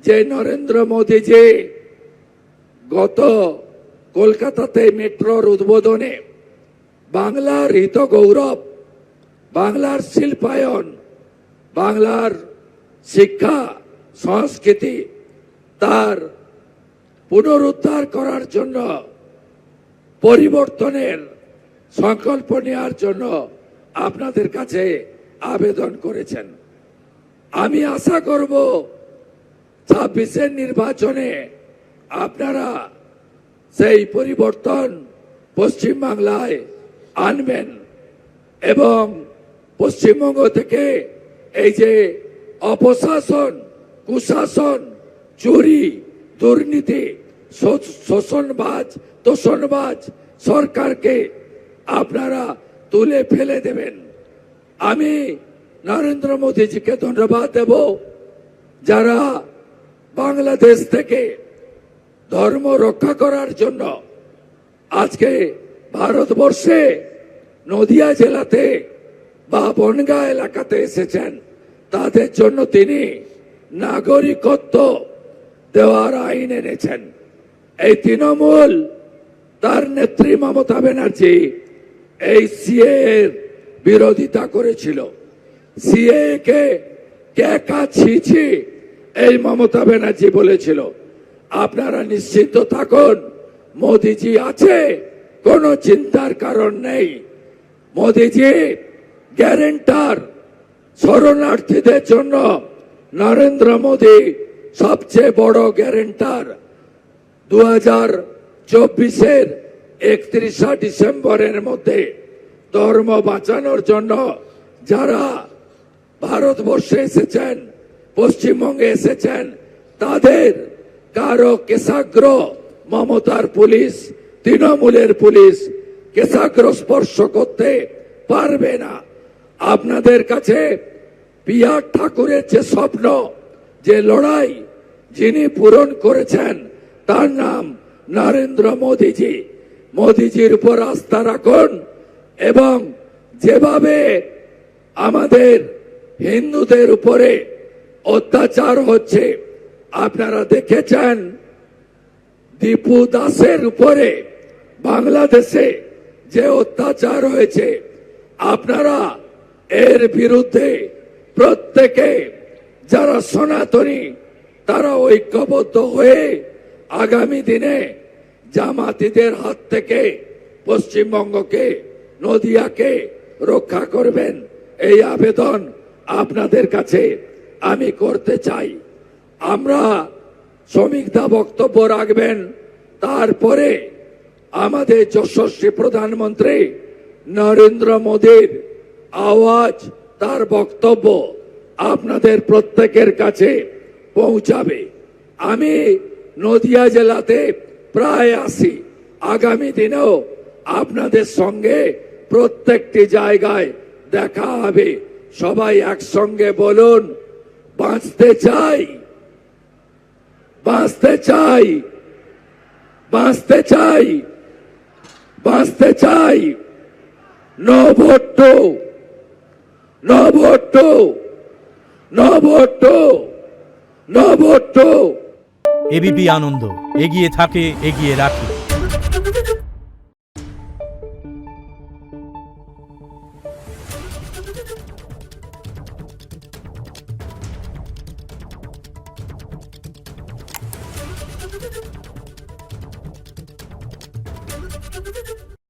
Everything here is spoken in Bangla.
যে নরেন্দ্র মোদীজি গত কলকাতাতে মেট্রোর উদ্বোধনে বাংলার হিত গৌরব, বাংলার শিল্পায়ন, বাংলার শিক্ষা সংস্কৃতি তার পুনরুদ্ধার করার জন্য, পরিবর্তনের সংকল্প নেওয়ার জন্য আপনাদের কাছে আবেদন করেছেন। আমি আশা করব 26-এর নির্বাচনে আপনারা সেই পরিবর্তন পশ্চিমবাংলায় আনবেন এবং পশ্চিমবঙ্গ থেকে এই যে অপশাসন, কুশাসন, চুরি, দুর্নীতি, শোষণবাজ, তোষণবাজ সরকারকে আপনারা তুলে ফেলে দেবেন। আমি নরেন্দ্র মোদীজিকে ধন্যবাদ দেব, যারা বাংলাদেশ থেকে ধর্ম রক্ষা করার জন্য আজকে ভারতবর্ষে নদিয়া জেলাতে বা বনগাঁ এলাকাতে এসেছেন। তাদের জন্য তিনি নাগরিকত্ব দেওয়ার আইন এনেছেন। এই তৃণমূল, তার নেত্রী মমতা ব্যানার্জি এই সিএ এর বিরোধিতা করেছিল। সিএ কে ক্যাকা ছিছি এই মমতা ব্যানার্জি বলেছিল। আপনারা নিশ্চিন্ত থাকুন, মোদিজি আছে, কোনো চিন্তার কারণ নেই। মোদিজি গ্যারেন্টার, শরণার্থীদের জন্য নরেন্দ্র মোদী সবচেয়ে বড় গ্যারেন্টার। 2024-এর 31 ডিসেম্বরের মধ্যে ধর্ম বাঁচানোর জন্য যারা ভারতবর্ষে এসেছেন, পশ্চিমবঙ্গে এসেছেন, তাদের কারো কেশাগ্র মমতার পুলিশ, তৃণমূলের পুলিশ কেশাগ্র স্পর্শ করতে পারবে না। আপনাদের কাছে পিয়ার ঠাকুরের যে স্বপ্ন, যে লড়াই যিনি পূরণ করেছেন, তার নাম নরেন্দ্র মোদীজি। মোদীজির উপর আস্থা রাখুন এবং যেভাবে আমাদের হিন্দুদের উপরে অত্যাচার হচ্ছে আপনারা দেখেছেন, দীপু দাসের উপরে বাংলাদেশে যে অত্যাচার হয়েছে, আপনারা এর বিরুদ্ধে প্রত্যেকে যারা সনাতনী তারা ঐক্যবদ্ধ হয়ে আগামী দিনে জামাতিদের হাত থেকে পশ্চিমবঙ্গকে, নদিয়াকে রক্ষা করবেন। এই আবেদন আপনাদের কাছে আমি করতে চাই। আমরা শ্রমিকদা বক্তব্য রাখবেন, তারপরে আমাদের যশস্বী প্রধানমন্ত্রী নরেন্দ্র মোদীর আওয়াজ, তার বক্তব্য আপনাদের প্রত্যেকের কাছে পৌঁছাবে। আমি নদিয়া জেলাতে প্রায় আসি, আগামী দিনেও আপনাদের সঙ্গে প্রত্যেকটি জায়গায় দেখা হবে। সবাই একসঙ্গে বলুন, বাঁচতে চাই, বাঁচতে চাই, বাঁচতে চাই, বাঁচতে চাই। No vote to, no vote to, no vote to, no vote to. ABP Ananda, এগিয়ে থাকে, এগিয়ে রাখে।